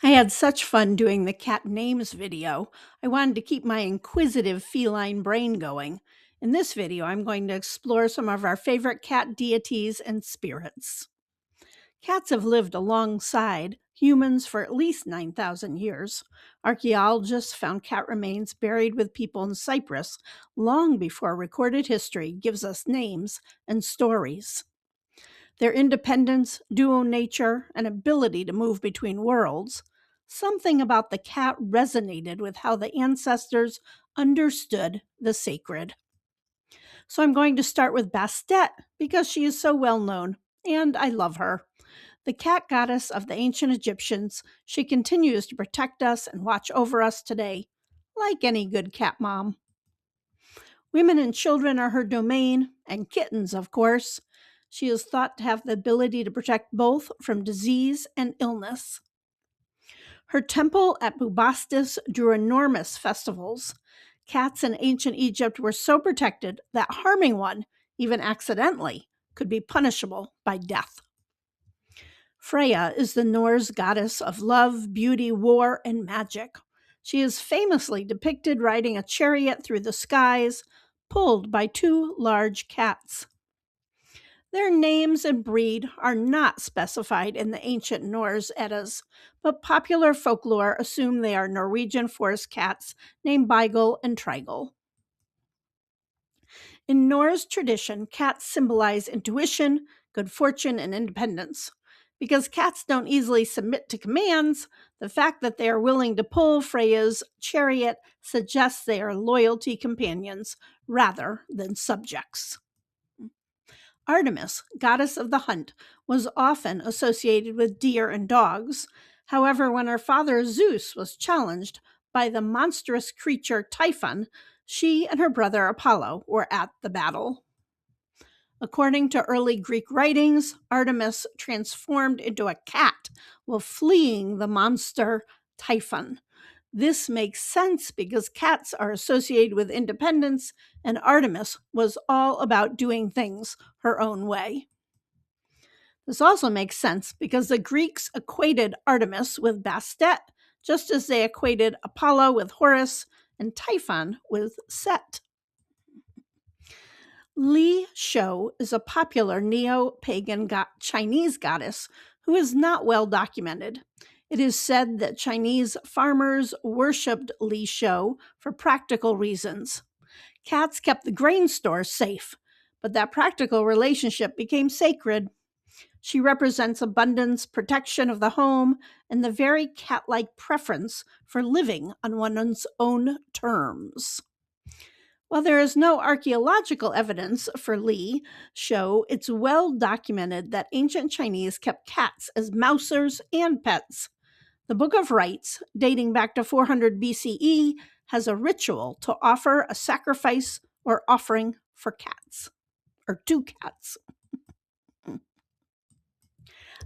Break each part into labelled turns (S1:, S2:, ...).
S1: I had such fun doing the cat names video. I wanted to keep my inquisitive feline brain going. In this video, I'm going to explore some of our favorite cat deities and spirits. Cats have lived alongside humans for at least 9,000 years. Archaeologists found cat remains buried with people in Cyprus long before recorded history gives us names and stories. Their independence, duo nature, and ability to move between worlds, something about the cat resonated with how the ancestors understood the sacred. So I'm going to start with Bastet because she is so well known, and I love her. The cat goddess of the ancient Egyptians, she continues to protect us and watch over us today, like any good cat mom. Women and children are her domain, and kittens, of course. She is thought to have the ability to protect both from disease and illness. Her temple at Bubastis drew enormous festivals. Cats in ancient Egypt were so protected that harming one, even accidentally, could be punishable by death. Freyja is the Norse goddess of love, beauty, war, and magic. She is famously depicted riding a chariot through the skies, pulled by two large cats. Their names and breed are not specified in the ancient Norse Eddas, but popular folklore assume they are Norwegian forest cats named Beagle and Treigel. In Norse tradition, cats symbolize intuition, good fortune, and independence. Because cats don't easily submit to commands, the fact that they are willing to pull Freyja's chariot suggests they are loyalty companions rather than subjects. Artemis, goddess of the hunt, was often associated with deer and dogs. However, when her father Zeus was challenged by the monstrous creature Typhon, she and her brother Apollo were at the battle. According to early Greek writings, Artemis transformed into a cat while fleeing the monster Typhon. This makes sense because cats are associated with independence, and Artemis was all about doing things her own way. This also makes sense because the Greeks equated Artemis with Bastet, just as they equated Apollo with Horus and Typhon with Set. Shou is a popular neo-pagan Chinese goddess who is not well documented. It is said that Chinese farmers worshipped Shou for practical reasons. Cats kept the grain stores safe, but that practical relationship became sacred. She represents abundance, protection of the home, and the very cat-like preference for living on one's own terms. While there is no archaeological evidence for Shou, it's well documented that ancient Chinese kept cats as mousers and pets. The Book of Rites, dating back to 400 BCE, has a ritual to offer a sacrifice or offering for cats, or to cats.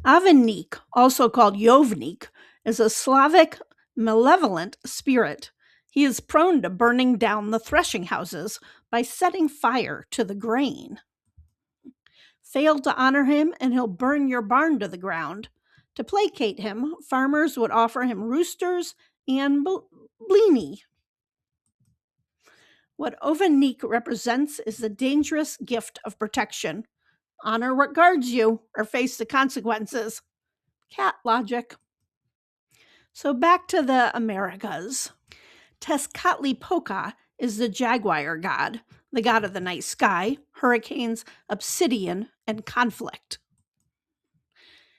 S1: Ovinnik, also called Ovinnik, is a Slavic malevolent spirit. He is prone to burning down the threshing houses by setting fire to the grain. Fail to honor him, and he'll burn your barn to the ground. To placate him, farmers would offer him roosters and blini. What Ovinnik represents is the dangerous gift of protection. Honor what guards you, or face the consequences. Cat logic. So back to the Americas. Tezcatlipoca is the jaguar god, the god of the night sky, hurricanes, obsidian, and conflict.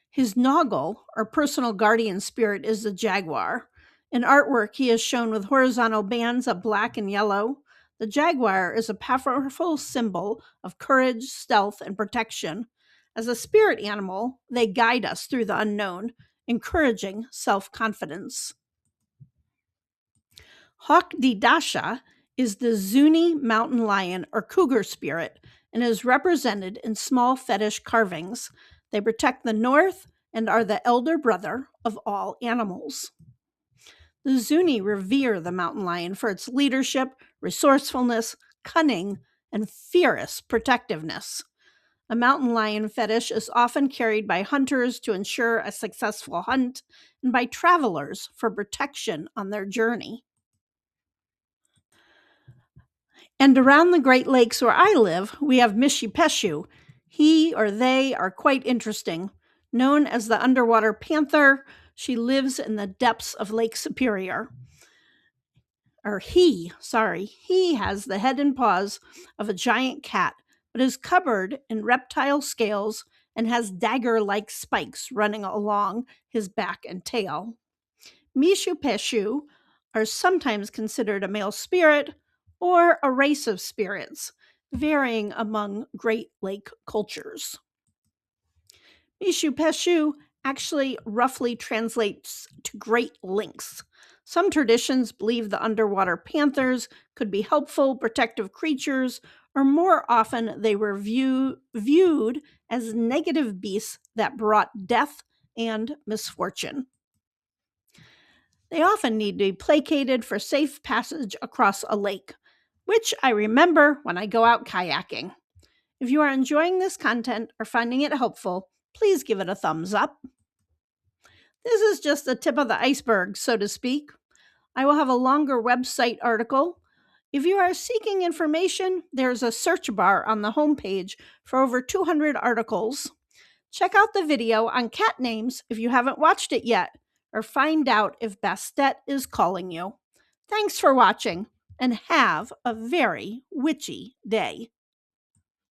S1: His Noggle, or personal guardian spirit, is the jaguar. In artwork, he is shown with horizontal bands of black and yellow. The jaguar is a powerful symbol of courage, stealth, and protection. As a spirit animal, they guide us through the unknown, encouraging self-confidence. Hawk-Di-Dasha is the Zuni mountain lion or cougar spirit and is represented in small fetish carvings. They protect the north and are the elder brother of all animals. The Zuni revere the mountain lion for its leadership, resourcefulness, cunning, and fierce protectiveness. A mountain lion fetish is often carried by hunters to ensure a successful hunt and by travelers for protection on their journey. And around the Great Lakes where I live, we have Mishipeshu. He or they are quite interesting. Known as the underwater panther, she lives in the depths of Lake Superior. He has the head and paws of a giant cat, but is covered in reptile scales and has dagger-like spikes running along his back and tail. Mishipeshu are sometimes considered a male spirit or a race of spirits, varying among Great Lake cultures. Mishipeshu actually roughly translates to Great Lynx. Some traditions believe the underwater panthers could be helpful, protective creatures, or more often they were viewed as negative beasts that brought death and misfortune. They often need to be placated for safe passage across a lake, which I remember when I go out kayaking. If you are enjoying this content or finding it helpful, please give it a thumbs up. This is just the tip of the iceberg, so to speak. I will have a longer website article. If you are seeking information, there's a search bar on the homepage for over 200 articles. Check out the video on cat names if you haven't watched it yet, or find out if Bastet is calling you. Thanks for watching, and have a very witchy day.